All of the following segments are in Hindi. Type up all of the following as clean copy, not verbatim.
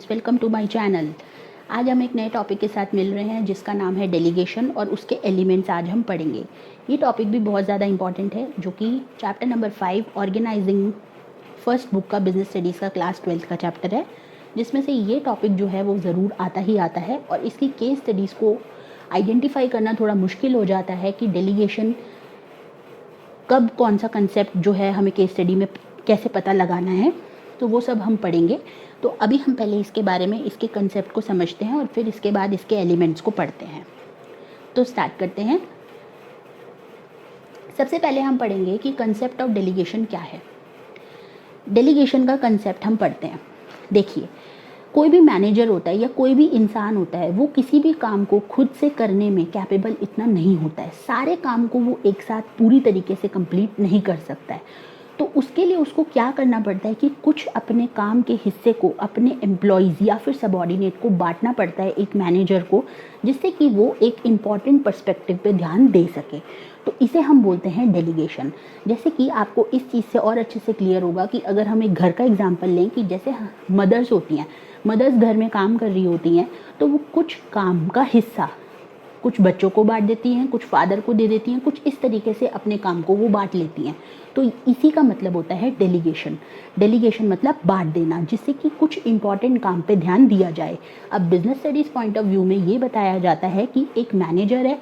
Welcome to my channel. आज हम एक नए टॉपिक के साथ मिल रहे हैं जिसका नाम है डेलीगेशन और उसके एलिमेंट्स आज हम पढ़ेंगे। ये टॉपिक भी बहुत ज़्यादा इंपॉर्टेंट है जो कि chapter number 5 organising first book का बिजनेस स्टडीज़ का क्लास 12th का चैप्टर है, जिसमें से ये टॉपिक जो है वो ज़रूर आता ही आता है और इसकी केस स्टडीज़ को आइडेंटिफाई करना थोड़ा मुश्किल हो जाता है कि डेलीगेशन कब कौन सा कंसेप्ट जो है हमें केस स्टडी में कैसे पता लगाना है, तो वो सब हम पढ़ेंगे। तो अभी हम पहले इसके बारे में इसके कंसेप्ट को समझते हैं और फिर इसके बाद इसके एलिमेंट्स को पढ़ते हैं। तो स्टार्ट करते हैं। सबसे पहले हम पढ़ेंगे कि कंसेप्ट ऑफ डेलीगेशन क्या है। डेलीगेशन का कंसेप्ट हम पढ़ते हैं। देखिए, कोई भी मैनेजर होता है या कोई भी इंसान होता है, वो किसी भी काम को खुद से करने में कैपेबल इतना नहीं होता है। सारे काम को वो एक साथ पूरी तरीके से कंप्लीट नहीं कर सकता है। तो उसके लिए उसको क्या करना पड़ता है कि कुछ अपने काम के हिस्से को अपने एम्प्लॉयज़ या फिर सबॉर्डिनेट को बांटना पड़ता है एक मैनेजर को, जिससे कि वो एक इम्पॉर्टेंट पर्सपेक्टिव पे ध्यान दे सके। तो इसे हम बोलते हैं डेलीगेशन। जैसे कि आपको इस चीज़ से और अच्छे से क्लियर होगा कि अगर हम एक घर का एग्जांपल लें कि जैसे मदर्स होती हैं, मदर्स घर में काम कर रही होती हैं, तो वो कुछ काम का हिस्सा कुछ बच्चों को बांट देती हैं, कुछ फादर को दे देती हैं, कुछ इस तरीके से अपने काम को वो बांट लेती हैं। तो इसी का मतलब होता है डेलीगेशन। डेलीगेशन मतलब बांट देना, जिससे कि कुछ इंपॉर्टेंट काम पे ध्यान दिया जाए। अब business studies point of view में ये बताया जाता है कि एक मैनेजर है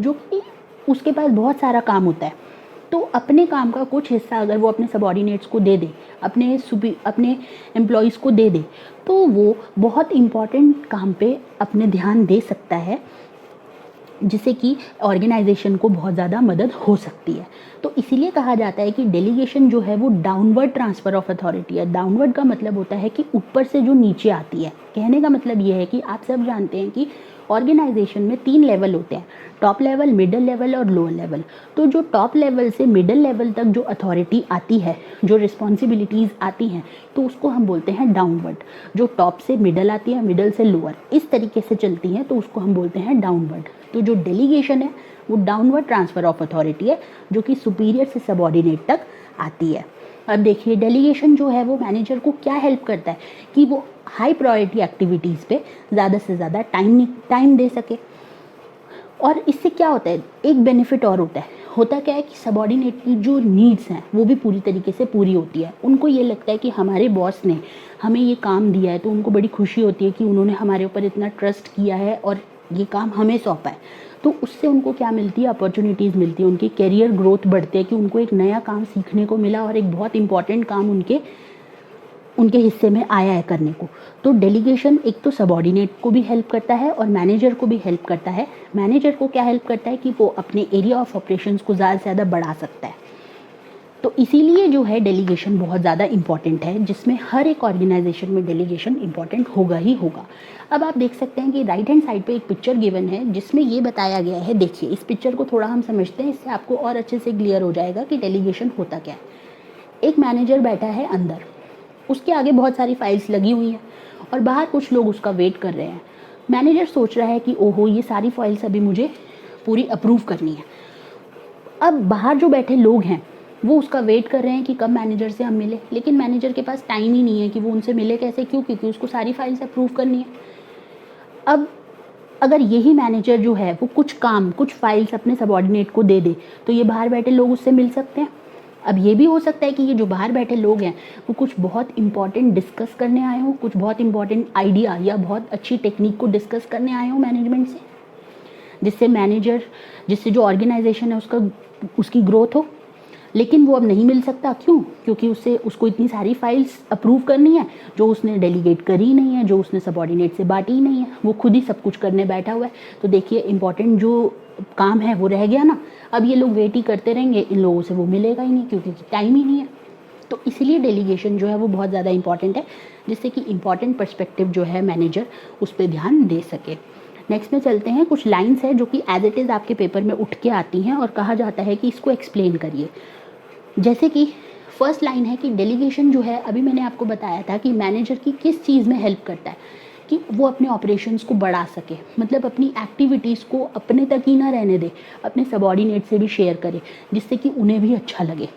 जो कि उसके पास बहुत सारा काम होता है, तो अपने काम का कुछ हिस्सा अगर वो अपने सबॉर्डिनेट्स को दे दे, अपने एम्प्लॉयज़ को दे दे, तो वो बहुत इम्पॉर्टेंट काम पे अपने ध्यान दे सकता है, जिससे कि ऑर्गेनाइजेशन को बहुत ज़्यादा मदद हो सकती है। तो इसीलिए कहा जाता है कि डेलीगेशन जो है वो डाउनवर्ड ट्रांसफ़र ऑफ अथॉरिटी है। डाउनवर्ड का मतलब होता है कि ऊपर से जो नीचे आती है। कहने का मतलब ये है कि आप सब जानते हैं कि ऑर्गेनाइजेशन में 3 लेवल होते हैं, टॉप लेवल, मिडिल लेवल और लोअर लेवल। तो जो टॉप लेवल से मिडिल लेवल तक जो अथॉरिटी आती है, जो रिस्पॉन्सिबिलिटीज़ आती हैं, तो उसको हम बोलते हैं डाउनवर्ड। जो टॉप से मिडल आती है, मिडल से लोअर, इस तरीके से चलती हैं, तो उसको हम बोलते हैं डाउनवर्ड। तो जो डेलीगेशन है वो डाउनवर्ड ट्रांसफ़र ऑफ अथॉरिटी है, जो कि सुपीरियर से सबॉर्डिनेट तक आती है। अब देखिए, डेलीगेशन जो है वो मैनेजर को क्या हेल्प करता है कि वो हाई प्रायोरिटी एक्टिविटीज़ पे ज़्यादा से ज़्यादा टाइम दे सके। और इससे क्या होता है, एक बेनिफिट और होता क्या है कि सबॉर्डिनेट की जो नीड्स हैं वो भी पूरी तरीके से पूरी होती है। उनको ये लगता है कि हमारे बॉस ने हमें ये काम दिया है, तो उनको बड़ी खुशी होती है कि उन्होंने हमारे ऊपर इतना ट्रस्ट किया है और ये काम हमें सौंपा है। तो उससे उनको क्या मिलती है, अपॉर्चुनिटीज़ मिलती है, उनकी करियर ग्रोथ बढ़ती है कि उनको एक नया काम सीखने को मिला और एक बहुत इंपॉर्टेंट काम उनके हिस्से में आया है करने को। तो डेलीगेशन एक तो सबॉर्डिनेट को भी हेल्प करता है और मैनेजर को भी हेल्प करता है। मैनेजर को क्या हेल्प करता है कि वो अपने एरिया ऑफ ऑपरेशंस को ज़्यादा से ज़्यादा बढ़ा सकता है। तो इसीलिए जो है डेलीगेशन बहुत ज़्यादा इंपॉर्टेंट है, जिसमें हर एक ऑर्गेनाइजेशन में डेलीगेशन इंपॉर्टेंट होगा ही होगा। अब आप देख सकते हैं कि राइट हैंड साइड पे एक पिक्चर गिवन है जिसमें ये बताया गया है। देखिए, इस पिक्चर को थोड़ा हम समझते हैं, इससे आपको और अच्छे से क्लियर हो जाएगा कि डेलीगेशन होता क्या है। एक मैनेजर बैठा है अंदर, उसके आगे बहुत सारी फाइल्स लगी हुई हैं और बाहर कुछ लोग उसका वेट कर रहे हैं। मैनेजर सोच रहा है कि ओहो, ये सारी फाइल्स अभी मुझे पूरी अप्रूव करनी है। अब बाहर जो बैठे लोग हैं वो उसका वेट कर रहे हैं कि कब मैनेजर से हम मिले, लेकिन मैनेजर के पास टाइम ही नहीं है कि वो उनसे मिले कैसे, क्यों? क्योंकि उसको सारी फाइल्स अप्रूव करनी है। अब अगर यही मैनेजर जो है वो कुछ फाइल्स अपने सबॉर्डिनेट को दे दे, तो ये बाहर बैठे लोग उससे मिल सकते हैं। अब ये भी हो सकता है कि ये जो बाहर बैठे लोग हैं वो कुछ बहुत इंपॉर्टेंट डिस्कस करने आए हों, कुछ बहुत इंपॉर्टेंट आइडिया या बहुत अच्छी टेक्निक को डिस्कस करने आए हों मैनेजमेंट से, जिससे जो ऑर्गेनाइजेशन है उसकी ग्रोथ हो। लेकिन वो अब नहीं मिल सकता, क्यों? क्योंकि उसको इतनी सारी फाइल्स अप्रूव करनी है जो उसने डेलीगेट करी नहीं है, जो उसने सबॉर्डिनेट से बांटी नहीं है, वो खुद ही सब कुछ करने बैठा हुआ है। तो देखिए, इंपॉर्टेंट जो काम है वो रह गया ना। अब ये लोग वेट ही करते रहेंगे, इन लोगों से वो मिलेगा ही नहीं क्योंकि टाइम ही नहीं है। तो इसलिए डेलीगेशन जो है वो बहुत ज़्यादा इंपॉर्टेंट है, जिससे कि इंपॉर्टेंट पर्सपेक्टिव जो है मैनेजर उस पर ध्यान दे सके। नेक्स्ट में चलते हैं। कुछ लाइन्स हैं जो कि एज इट इज़ आपके पेपर में उठ के आती हैं और कहा जाता है कि इसको एक्सप्लेन करिए। जैसे कि फर्स्ट लाइन है कि डेलीगेशन जो है, अभी मैंने आपको बताया था कि मैनेजर की किस चीज़ में हेल्प करता है कि वो अपने ऑपरेशंस को बढ़ा सके, मतलब अपनी एक्टिविटीज़ को अपने तक ही ना रहने दे, अपने सबॉर्डिनेट से भी शेयर करे, जिससे कि उन्हें भी अच्छा लगे।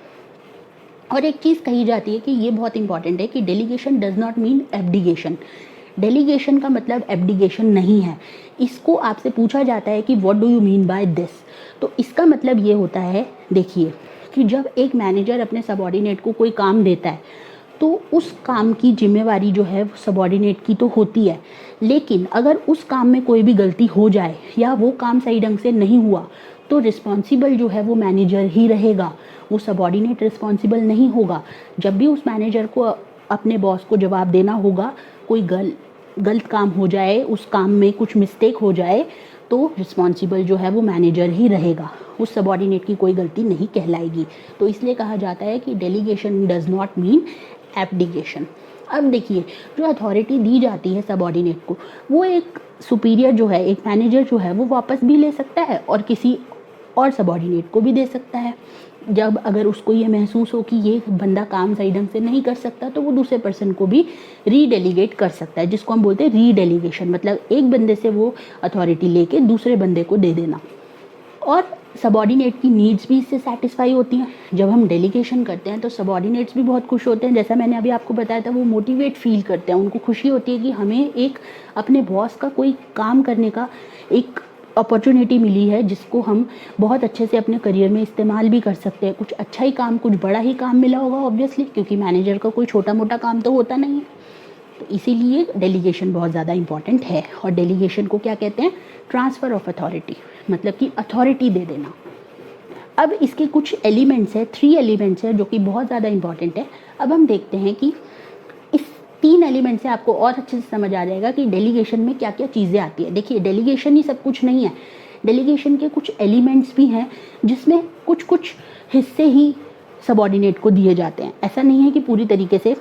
और एक चीज़ कही जाती है कि ये बहुत इंपॉर्टेंट है कि delegation does not mean abdication. Delegation का मतलब एब्डिगेशन नहीं है। इसको आपसे पूछा जाता है कि what do you mean by this. तो इसका मतलब ये होता है, देखिए, कि जब एक मैनेजर अपने सबॉर्डिनेट को कोई काम देता है तो उस काम की जिम्मेवारी जो है सबॉर्डिनेट की तो होती है, लेकिन अगर उस काम में कोई भी गलती हो जाए या वो काम सही ढंग से नहीं हुआ तो रिस्पॉन्सिबल जो है वो मैनेजर ही रहेगा, वो सबॉर्डिनेट रिस्पॉन्सिबल नहीं होगा। जब भी उस मैनेजर को अपने बॉस को जवाब देना होगा, कोई गलत काम हो जाए, उस काम में कुछ मिस्टेक हो जाए, तो रिस्पॉन्सिबल जो है वो मैनेजर ही रहेगा, उस सबॉर्डिनेट की कोई गलती नहीं कहलाएगी। तो इसलिए कहा जाता है कि डेलीगेशन डज नॉट मीन एब्डिगेशन। अब देखिए, जो अथॉरिटी दी जाती है सबॉर्डिनेट को, वो एक सुपीरियर जो है, एक मैनेजर जो है, वो वापस भी ले सकता है और किसी और सबॉर्डिनेट को भी दे सकता है। जब अगर उसको ये महसूस हो कि ये बंदा काम सही ढंग से नहीं कर सकता, तो वो दूसरे पर्सन को भी रीडेलीगेट कर सकता है, जिसको हम बोलते हैं रीडेलीगेशन। मतलब एक बंदे से वो अथॉरिटी लेके दूसरे बंदे को दे देना। और सबॉर्डिनेट की नीड्स भी इससे सेटिस्फाई होती हैं। जब हम डेलीगेशन करते हैं तो सबॉर्डिनेट्स भी बहुत खुश होते हैं। जैसा मैंने अभी आपको बताया था, वो मोटिवेट फील करते हैं, उनको खुशी होती है कि हमें एक अपने बॉस का कोई काम करने का एक अपॉर्चुनिटी मिली है, जिसको हम बहुत अच्छे से अपने करियर में इस्तेमाल भी कर सकते हैं। कुछ अच्छा ही काम, कुछ बड़ा ही काम मिला होगा ऑब्वियसली, क्योंकि मैनेजर का कोई छोटा मोटा काम तो होता नहीं है। तो इसीलिए डेलीगेशन बहुत ज़्यादा इंपॉर्टेंट है। और डेलीगेशन को क्या कहते हैं? ट्रांसफ़र ऑफ अथॉरिटी, मतलब कि अथॉरिटी दे देना। अब इसके कुछ एलिमेंट्स है, 3 एलिमेंट्स है जो कि बहुत ज़्यादा इंपॉर्टेंट है। अब हम देखते हैं कि इस 3 एलिमेंट से आपको और अच्छे से समझ आ जाएगा कि डेलीगेशन में क्या क्या चीज़ें आती है। देखिए, डेलीगेशन ही सब कुछ नहीं है, डेलीगेशन के कुछ एलिमेंट्स भी हैं जिसमें कुछ कुछ हिस्से ही सबॉर्डिनेट को दिए जाते हैं। ऐसा नहीं है कि पूरी तरीके से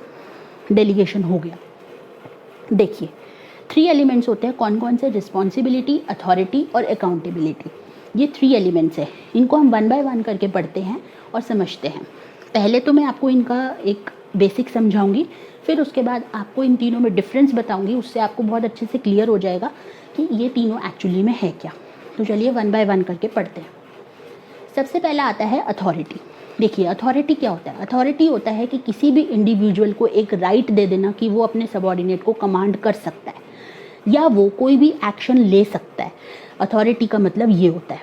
डेलीगेशन हो गया। देखिए, 3 एलिमेंट्स होते हैं। कौन कौन से? रिस्पॉन्सिबिलिटी, अथॉरिटी और अकाउंटेबिलिटी। ये 3 एलिमेंट्स हैं। इनको हम 1 बाय 1 करके पढ़ते हैं और समझते हैं। पहले तो मैं आपको इनका एक बेसिक समझाऊंगी, फिर उसके बाद आपको इन तीनों में डिफरेंस बताऊंगी। उससे आपको बहुत अच्छे से क्लियर हो जाएगा कि ये तीनों एक्चुअली में है क्या। तो चलिए 1 बाय 1 करके पढ़ते हैं। सबसे पहला आता है अथॉरिटी। देखिए, अथॉरिटी क्या होता है? अथॉरिटी होता है कि किसी भी इंडिविजुअल को एक राइट दे देना कि वो अपने सबॉर्डिनेट को कमांड कर सकता है या वो कोई भी एक्शन ले सकता है। अथॉरिटी का मतलब ये होता है।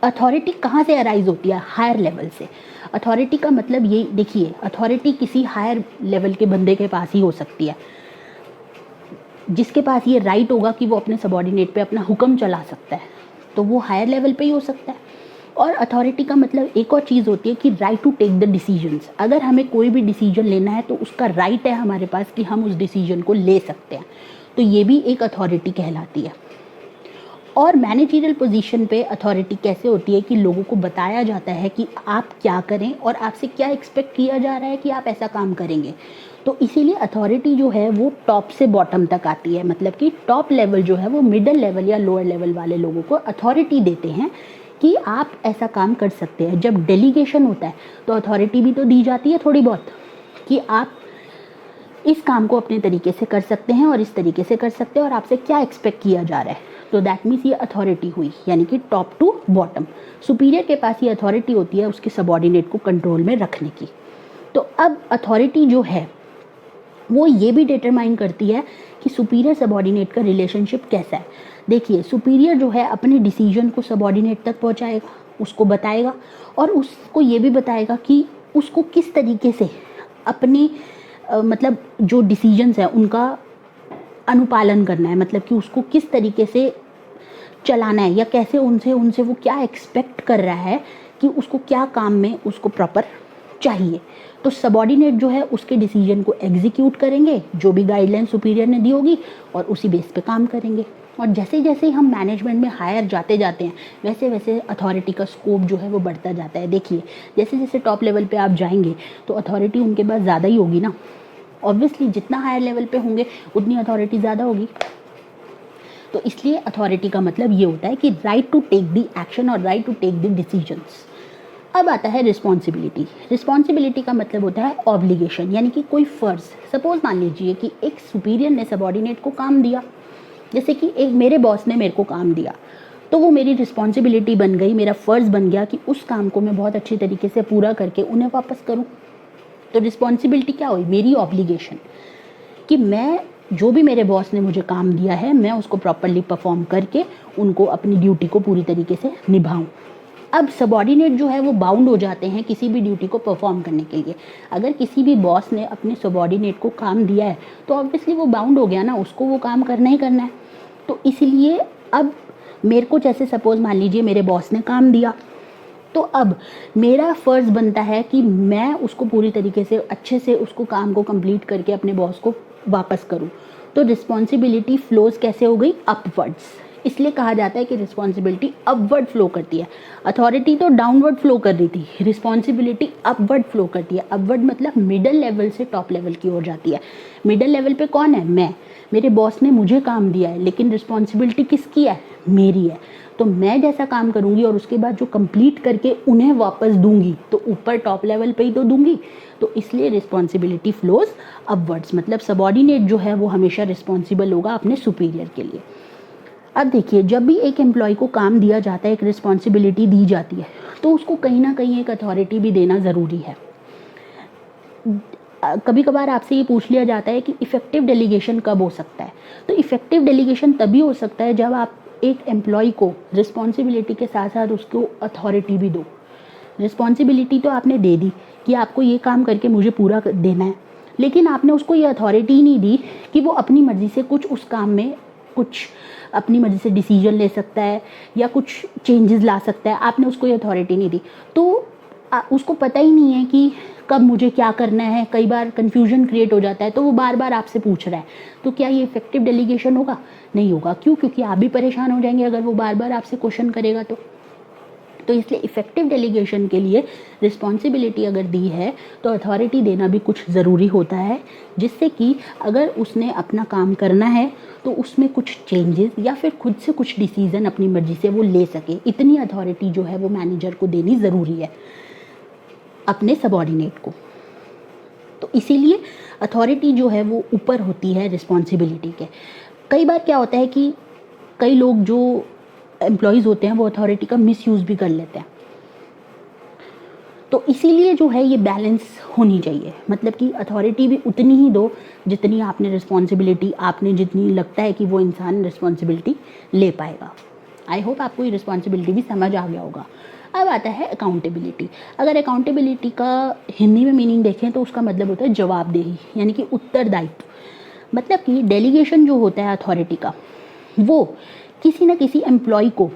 अथॉरिटी कहाँ से अराइज होती है? हायर लेवल से। अथॉरिटी का मतलब ये, देखिए, अथॉरिटी किसी हायर लेवल के बंदे के पास ही हो सकती है, जिसके पास ये राइट होगा कि वो अपने सबॉर्डिनेट पे अपना हुक्म चला सकता है, तो वो हायर लेवल पे ही हो सकता है। और अथॉरिटी का मतलब एक और चीज़ होती है कि right to take the decisions. अगर हमें कोई भी डिसीजन लेना है तो उसका राइट है हमारे पास कि हम उस डिसीजन को ले सकते हैं, तो ये भी एक अथॉरिटी कहलाती है। और मैनेजरियल पोजीशन पे अथॉरिटी कैसे होती है कि लोगों को बताया जाता है कि आप क्या करें और आपसे क्या एक्सपेक्ट किया जा रहा है कि आप ऐसा काम करेंगे। तो इसीलिए अथॉरिटी जो है वो टॉप से बॉटम तक आती है, मतलब कि टॉप लेवल जो है वो मिडिल लेवल या लोअर लेवल वाले लोगों को अथॉरिटी देते हैं कि आप ऐसा काम कर सकते हैं। जब डेलीगेशन होता है तो अथॉरिटी भी तो दी जाती है थोड़ी बहुत, कि आप इस काम को अपने तरीके से कर सकते हैं और इस तरीके से कर सकते हैं और आपसे क्या एक्सपेक्ट किया जा रहा है। तो दैट मीन्स ये अथॉरिटी हुई, यानी कि टॉप टू बॉटम। सुपीरियर के पास ये अथॉरिटी होती है उसके सबॉर्डिनेट को कंट्रोल में रखने की। तो अब अथॉरिटी जो है वो ये भी डिटरमाइन करती है कि सुपीरियर सबॉर्डिनेट का रिलेशनशिप कैसा है। देखिए, सुपीरियर जो है अपने डिसीजन को सबॉर्डिनेट तक पहुंचाएगा, उसको बताएगा और उसको ये भी बताएगा कि उसको किस तरीके से अपनी मतलब जो डिसीजंस है उनका अनुपालन करना है, मतलब कि उसको किस तरीके से चलाना है या कैसे उनसे वो क्या एक्सपेक्ट कर रहा है कि उसको क्या काम में उसको प्रॉपर चाहिए। तो सबॉर्डिनेट जो है उसके डिसीजन को एग्जीक्यूट करेंगे, जो भी गाइडलाइन सुपीरियर ने दी होगी, और उसी बेस पे काम करेंगे। और जैसे जैसे हम मैनेजमेंट में हायर जाते जाते हैं वैसे वैसे अथॉरिटी का स्कोप जो है वो बढ़ता जाता है। देखिए, जैसे जैसे टॉप लेवल पे आप जाएंगे तो अथॉरिटी उनके पास ज़्यादा ही होगी ना, ऑब्वियसली जितना हायर लेवल पे होंगे उतनी अथॉरिटी ज़्यादा होगी। तो इसलिए अथॉरिटी का मतलब ये होता है कि right to take the action और right to take the decisions. अब आता है रिस्पॉन्सिबिलिटी। रिस्पॉन्सिबिलिटी का मतलब होता है ऑब्लिगेशन, यानी कि कोई फ़र्ज़। सपोज मान लीजिए कि एक सुपीरियर ने सबॉर्डिनेट को काम दिया, जैसे कि एक मेरे बॉस ने मेरे को काम दिया, तो वो मेरी रिस्पॉन्सिबिलिटी बन गई, मेरा फ़र्ज़ बन गया कि उस काम को मैं बहुत अच्छी तरीके से पूरा करके उन्हें वापस करूँ। तो रिस्पॉन्सिबिलिटी क्या हुई, मेरी ऑब्लिगेशन, कि मैं जो भी मेरे बॉस ने मुझे काम दिया है मैं उसको प्रॉपरली परफॉर्म करके उनको अपनी ड्यूटी को पूरी तरीके से निभाऊं। अब सबॉर्डिनेट जो है वो बाउंड हो जाते हैं किसी भी ड्यूटी को परफॉर्म करने के लिए। अगर किसी भी बॉस ने अपने सबॉर्डिनेट को काम दिया है तो ऑब्वियसली वो बाउंड हो गया ना, उसको वो काम करना ही करना है। तो इसलिए अब मेरे को जैसे सपोज मान लीजिए मेरे बॉस ने काम दिया, तो अब मेरा फ़र्ज़ बनता है कि मैं उसको पूरी तरीके से अच्छे से उसको काम को कंप्लीट करके अपने बॉस को वापस करूं। तो रिस्पॉन्सिबिलिटी फ्लोज कैसे हो गई, अपवर्ड्स। इसलिए कहा जाता है कि रिस्पॉन्सिबिलिटी अपवर्ड फ्लो करती है। अथॉरिटी तो डाउनवर्ड फ्लो कर रही थी, रिस्पॉन्सिबिलिटी अपवर्ड फ्लो करती है। अपवर्ड मतलब मिडल लेवल से टॉप लेवल की ओर जाती है। मिडल लेवल पे कौन है, मैं, मेरे बॉस ने मुझे काम दिया है, लेकिन रिस्पॉन्सिबिलिटी किसकी है, मेरी है। तो मैं जैसा काम करूंगी और उसके बाद जो कंप्लीट करके उन्हें वापस दूंगी तो ऊपर टॉप लेवल पे ही तो दूंगी। तो इसलिए रिस्पॉन्सिबिलिटी फ्लोज अपवर्ड्स, मतलब सबॉर्डिनेट जो है वो हमेशा रिस्पॉन्सिबल होगा अपने सुपीरियर के लिए। अब देखिए, जब भी एक एम्प्लॉय को काम दिया जाता है, एक रिस्पॉन्सिबिलिटी दी जाती है, तो उसको कहीं ना कहीं एक अथॉरिटी भी देना ज़रूरी है। कभी कभार आपसे ये पूछ लिया जाता है कि इफ़ेक्टिव डेलीगेशन कब हो सकता है। तो इफ़ेक्टिव डेलीगेशन तभी हो सकता है जब आप एक एम्प्लॉय को रिस्पॉन्सिबिलिटी के साथ साथ उसको अथॉरिटी भी दो। रिस्पॉन्सिबिलिटी तो आपने दे दी कि आपको ये काम करके मुझे पूरा देना है, लेकिन आपने उसको ये अथॉरिटी नहीं दी कि वो अपनी मर्ज़ी से कुछ उस काम में कुछ अपनी मर्ज़ी से डिसीजन ले सकता है या कुछ चेंजेस ला सकता है। आपने उसको ये अथॉरिटी नहीं दी, तो उसको पता ही नहीं है कि कब मुझे क्या करना है। कई बार कन्फ्यूजन क्रिएट हो जाता है, तो वो बार बार आपसे पूछ रहा है। तो क्या ये इफेक्टिव डेलीगेशन होगा, नहीं होगा। क्यों, क्योंकि आप भी परेशान हो जाएंगे अगर वो बार बार आपसे क्वेश्चन करेगा तो इसलिए इफ़ेक्टिव डेलीगेशन के लिए रिस्पॉन्सिबिलिटी अगर दी है तो अथॉरिटी देना भी कुछ ज़रूरी होता है, जिससे कि अगर उसने अपना काम करना है तो उसमें कुछ चेंजेस या फिर खुद से कुछ डिसीज़न अपनी मर्ज़ी से वो ले सके। इतनी अथॉरिटी जो है वो मैनेजर को देनी ज़रूरी है अपने सबॉर्डिनेट को। तो इसीलिए अथॉरिटी जो है वो ऊपर होती है रिस्पॉन्सिबिलिटी के। कई बार क्या होता है कि कई लोग जो एम्प्लॉयज़ होते हैं वो अथॉरिटी का मिसयूज़ भी कर लेते हैं। तो इसीलिए जो है ये बैलेंस होनी चाहिए, मतलब कि अथॉरिटी भी उतनी ही दो जितनी आपने रिस्पॉन्सिबिलिटी, आपने जितनी लगता है कि वो इंसान रिस्पॉन्सिबिलिटी ले पाएगा। आई होप आपको ये रिस्पॉन्सिबिलिटी भी समझ आ गया होगा। अब आता है अकाउंटेबिलिटी। अगर अकाउंटेबिलिटी का हिंदी में मीनिंग देखें तो उसका मतलब होता है जवाबदेही, यानी कि उत्तरदायित्व। मतलब कि डेलीगेशन जो होता है अथॉरिटी का, वो किसी न किसी एम्प्लॉय को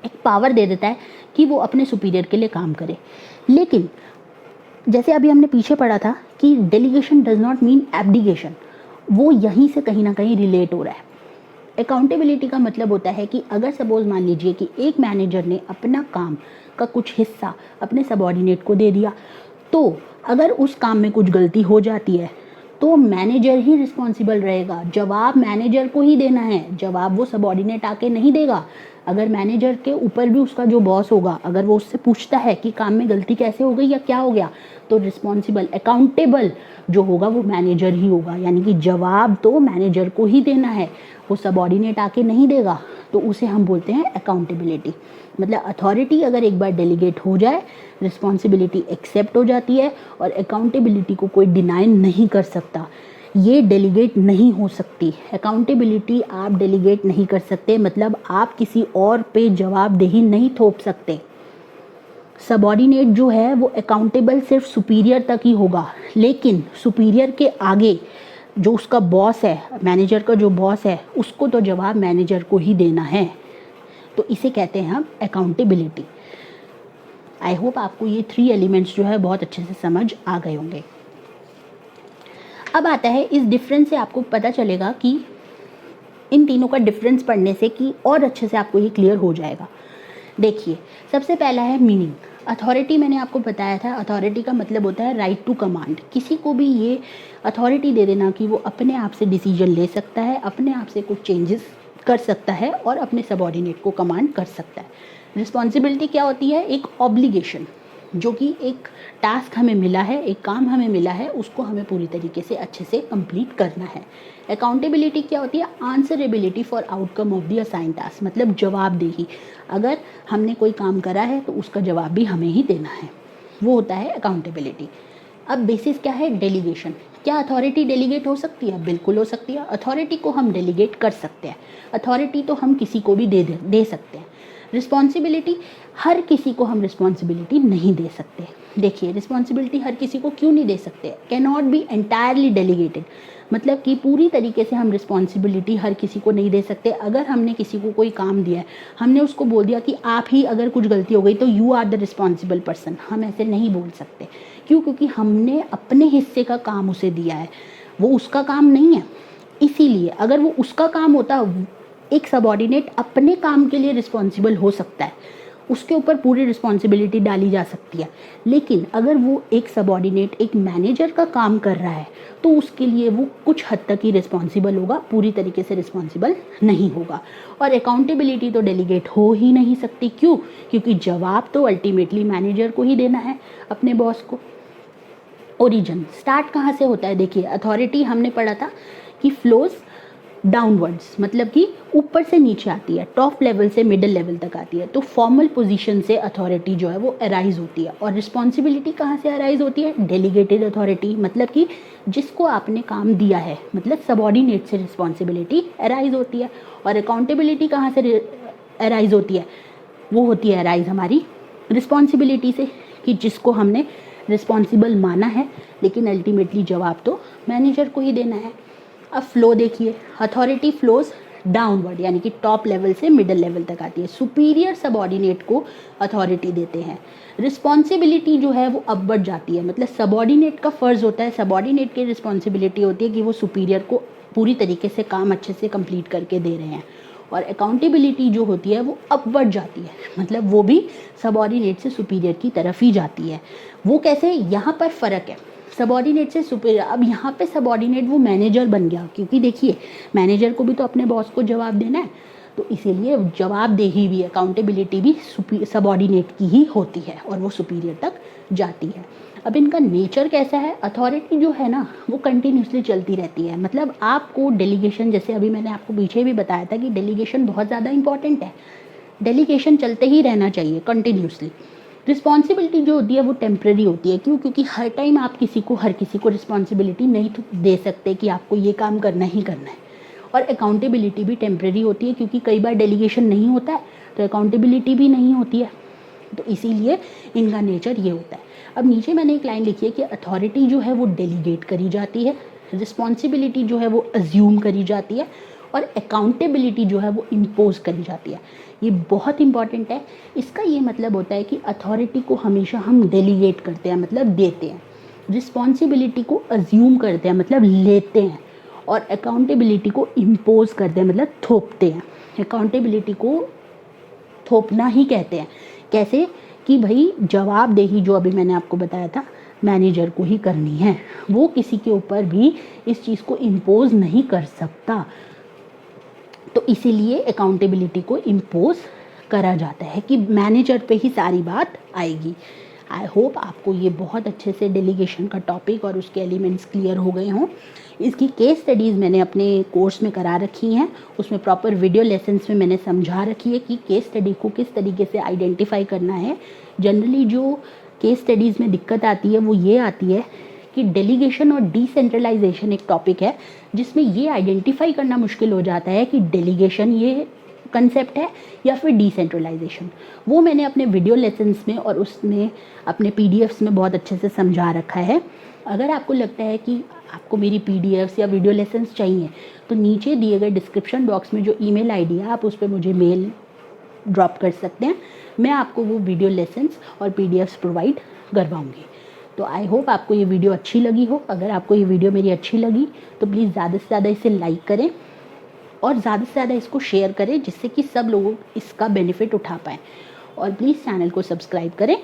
एक पावर दे देता है कि वो अपने सुपीरियर के लिए काम करे। लेकिन जैसे अभी हमने पीछे पढ़ा था कि डेलीगेशन डज नॉट मीन एब्डिगेशन, वो यहीं से कहीं ना कहीं रिलेट हो रहा है। अकाउंटेबिलिटी का मतलब होता है कि अगर सपोज मान लीजिए कि एक मैनेजर ने अपना काम का कुछ हिस्सा अपने सबॉर्डिनेट को दे दिया, तो अगर उस काम में कुछ गलती हो जाती है तो मैनेजर ही रिस्पॉन्सिबल रहेगा। जवाब मैनेजर को ही देना है, जवाब वो सबॉर्डिनेट आके नहीं देगा। अगर मैनेजर के ऊपर भी उसका जो बॉस होगा, अगर वो उससे पूछता है कि काम में गलती कैसे हो गई या क्या हो गया, तो रिस्पॉन्सिबल, अकाउंटेबल जो होगा वो मैनेजर ही होगा। यानी कि जवाब तो मैनेजर को ही देना है, वो सबॉर्डिनेट आके नहीं देगा। तो उसे हम बोलते हैं अकाउंटेबिलिटी। मतलब अथॉरिटी अगर एक बार डेलीगेट हो जाए, रिस्पॉन्सिबिलिटी एक्सेप्ट हो जाती है और अकाउंटेबिलिटी को कोई डिनाई नहीं कर सकता। ये डेलीगेट नहीं हो सकती। अकाउंटेबिलिटी आप डेलीगेट नहीं कर सकते, मतलब आप किसी और पे जवाबदेही नहीं थोप सकते। सबॉर्डिनेट जो है वो अकाउंटेबल सिर्फ सुपीरियर तक ही होगा, लेकिन सुपीरियर के आगे जो उसका बॉस है, मैनेजर का जो बॉस है, उसको तो जवाब मैनेजर को ही देना है। तो इसे कहते हैं हम अकाउंटेबिलिटी। आई होप आपको ये 3 एलिमेंट्स जो है बहुत अच्छे से समझ आ गए होंगे। अब आता है, इस डिफरेंस से आपको पता चलेगा कि इन तीनों का डिफरेंस पढ़ने से कि और अच्छे से आपको ये क्लियर हो जाएगा। देखिए, सबसे पहला है मीनिंग। अथॉरिटी मैंने आपको बताया था, अथॉरिटी का मतलब होता है राइट टू कमांड। किसी को भी ये अथॉरिटी दे देना कि वो अपने आप से डिसीजन ले सकता है, अपने आप से कुछ चेंजेस कर सकता है और अपने सबॉर्डिनेट को कमांड कर सकता है। रिस्पॉन्सिबिलिटी क्या होती है, एक ऑब्लिगेशन, जो कि एक टास्क हमें मिला है, एक काम हमें मिला है, उसको हमें पूरी तरीके से अच्छे से कंप्लीट करना है। अकाउंटेबिलिटी क्या होती है, answerability for outcome of the assign task, मतलब जवाबदेही। अगर हमने कोई काम करा है तो उसका जवाब भी हमें ही देना है, वो होता है अकाउंटेबिलिटी। अब बेसिस क्या है, डेलीगेशन। क्या अथॉरिटी डेलीगेट हो सकती है? बिल्कुल हो सकती है। अथॉरिटी को हम डेलीगेट कर सकते हैं, अथॉरिटी तो हम किसी को भी दे सकते हैं। रिस्पॉन्सिबिलिटी, हर किसी को हम रिस्पॉन्सिबिलिटी नहीं दे सकते। देखिए, रिस्पॉन्सिबिलिटी हर किसी को क्यों नहीं दे सकते? Can not be entirely delegated, मतलब कि पूरी तरीके से हम रिस्पॉन्सिबिलिटी हर किसी को नहीं दे सकते। अगर हमने किसी को कोई काम दिया है, हमने उसको बोल दिया कि आप ही अगर कुछ गलती हो गई तो you are the responsible person, हम ऐसे नहीं बोल सकते। क्यों? क्योंकि हमने अपने हिस्से का काम उसे दिया है, वो उसका काम नहीं है। इसीलिए अगर वो उसका काम होता, एक सबॉर्डिनेट अपने काम के लिए रिस्पॉन्सिबल हो सकता है, उसके ऊपर पूरी रिस्पॉन्सिबिलिटी डाली जा सकती है। लेकिन अगर वो एक सबॉर्डिनेट एक मैनेजर का काम कर रहा है तो उसके लिए वो कुछ हद तक ही रिस्पॉन्सिबल होगा, पूरी तरीके से रिस्पॉन्सिबल नहीं होगा। और अकाउंटेबिलिटी तो डेलीगेट हो ही नहीं सकती। क्यों? क्योंकि जवाब तो अल्टीमेटली मैनेजर को ही देना है, अपने बॉस को। ओरिजिन स्टार्ट कहाँ से होता है? देखिए, अथॉरिटी हमने पढ़ा था कि फ्लोज डाउनवर्ड्स, मतलब कि ऊपर से नीचे आती है, टॉप लेवल से मिडिल लेवल तक आती है। तो फॉर्मल पोजीशन से अथॉरिटी जो है वो अराइज होती है। और रिस्पॉन्सिबिलिटी कहाँ से अराइज होती है? डेलीगेटेड अथॉरिटी, मतलब कि जिसको आपने काम दिया है, मतलब सबॉर्डिनेट से रिस्पॉन्सिबिलिटी अराइज होती है। और अकाउंटेबिलिटी कहाँ से अराइज होती है? वो होती है अराइज हमारी रिस्पॉन्सिबिलिटी से, कि जिसको हमने रिस्पॉन्सिबल माना है, लेकिन अल्टीमेटली जवाब तो मैनेजर को ही देना है। अब फ्लो देखिए, अथॉरिटी फ्लोज डाउनवर्ड, यानी कि टॉप लेवल से मिडिल लेवल तक आती है। सुपीरियर सबॉर्डिनेट को अथॉरिटी देते हैं। रिस्पॉन्सिबिलिटी जो है वो अपवर्ड जाती है, मतलब सबॉर्डिनेट का फ़र्ज़ होता है, सबॉर्डिनेट की रिस्पॉन्सिबिलिटी होती है कि वो सुपीरियर को पूरी तरीके से काम अच्छे से कंप्लीट करके दे रहे हैं। और अकाउंटेबिलिटी जो होती है वो अपवर्ड जाती है, मतलब वो भी सबॉर्डिनेट से सुपीरियर की तरफ ही जाती है। वो कैसे? यहाँ पर फ़र्क है सबॉर्डिनेट से सुपीरियर। अब यहाँ पे सबॉर्डिनेट वो मैनेजर बन गया, क्योंकि देखिए मैनेजर को भी तो अपने बॉस को जवाब देना है, तो इसीलिए जवाबदेही भी, अकाउंटेबिलिटी भी सबॉर्डिनेट की ही होती है और वो सुपीरियर तक जाती है। अब इनका नेचर कैसा है? अथॉरिटी जो है ना वो कंटिन्यूसली चलती रहती है, मतलब आपको डेलीगेशन, जैसे अभी मैंने आपको पीछे भी बताया था कि डेलीगेशन बहुत ज़्यादा इंपॉर्टेंट है, डेलीगेशन चलते ही रहना चाहिए कंटिन्यूसली। रिस्पॉन्सिबिलिटी जो होती है वो टेम्प्रेरी होती है। क्यों? क्योंकि हर टाइम आप हर किसी को रिस्पॉन्सिबिलिटी नहीं दे सकते कि आपको ये काम करना ही करना है। और अकाउंटेबिलिटी भी टेम्प्रेरी होती है, क्योंकि कई बार डेलीगेशन नहीं होता है तो अकाउंटेबिलिटी भी नहीं होती है। तो इसीलिए इनका नेचर ये होता है। अब नीचे मैंने एक लाइन लिखी है कि अथॉरिटी जो है वो डेलीगेट करी जाती है, रिस्पॉन्सिबिलिटी जो है वो अज्यूम करी जाती है, और अकाउंटेबिलिटी जो है वो इम्पोज करी जाती है। ये बहुत इंपॉर्टेंट है। इसका ये मतलब होता है कि अथॉरिटी को हमेशा हम डेलीगेट करते हैं, मतलब देते हैं। रिस्पॉन्सिबिलिटी को अज्यूम करते हैं, मतलब लेते हैं। और अकाउंटेबिलिटी को इम्पोज करते हैं, मतलब थोपते हैं। अकाउंटेबिलिटी को थोपना ही कहते हैं। कैसे? कि भाई जवाबदेही जो अभी मैंने आपको बताया था मैनेजर को ही करनी है, वो किसी के ऊपर भी इस चीज़ को इम्पोज नहीं कर सकता। तो इसीलिए अकाउंटेबिलिटी को इम्पोज करा जाता है कि मैनेजर पे ही सारी बात आएगी। आई होप आपको ये बहुत अच्छे से डेलीगेशन का टॉपिक और उसके एलिमेंट्स क्लियर हो गए हों। इसकी केस स्टडीज़ मैंने अपने कोर्स में करा रखी हैं, उसमें प्रॉपर वीडियो लेसन्स में मैंने समझा रखी है कि केस स्टडी को किस तरीके से आइडेंटिफाई करना है। जनरली जो केस स्टडीज़ में दिक्कत आती है वो ये आती है कि डेलीगेशन और डिसेंट्रलाइजेशन एक टॉपिक है जिसमें ये आइडेंटिफाई करना मुश्किल हो जाता है कि डेलीगेशन ये कंसेप्ट है या फिर डिसेंट्रलाइजेशन। वो मैंने अपने वीडियो लेसन्स में और उसमें अपने पीडीएफ्स में बहुत अच्छे से समझा रखा है। अगर आपको लगता है कि आपको मेरी पीडीएफ्स या वीडियो लेसन्स चाहिए तो नीचे दिए गए डिस्क्रिप्शन बॉक्स में जो ईमेल आईडी है आप उस पर मुझे मेल ड्रॉप कर सकते हैं, मैं आपको वो वीडियो लेसन्स और पीडीएफ्स प्रोवाइड करवाऊँगी। तो आई होप आपको ये वीडियो अच्छी लगी हो। अगर आपको ये वीडियो मेरी अच्छी लगी तो प्लीज़ ज़्यादा से ज़्यादा इसे लाइक करें और ज़्यादा से ज़्यादा इसको शेयर करें, जिससे कि सब लोग इसका बेनिफिट उठा पाएँ। और प्लीज़ चैनल को सब्सक्राइब करें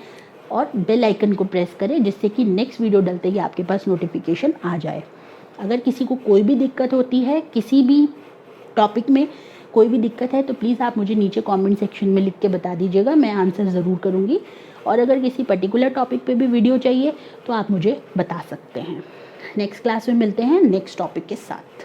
और बेल आइकन को प्रेस करें, जिससे कि नेक्स्ट वीडियो डलते ही आपके पास नोटिफिकेशन आ जाए। अगर किसी को कोई भी दिक्कत होती है, किसी भी टॉपिक में कोई भी दिक्कत है, तो प्लीज़ आप मुझे नीचे कमेंट सेक्शन में लिख के बता दीजिएगा, मैं आंसर ज़रूर करूँगी। और अगर किसी पर्टिकुलर टॉपिक पे भी वीडियो चाहिए तो आप मुझे बता सकते हैं। नेक्स्ट क्लास में मिलते हैं नेक्स्ट टॉपिक के साथ।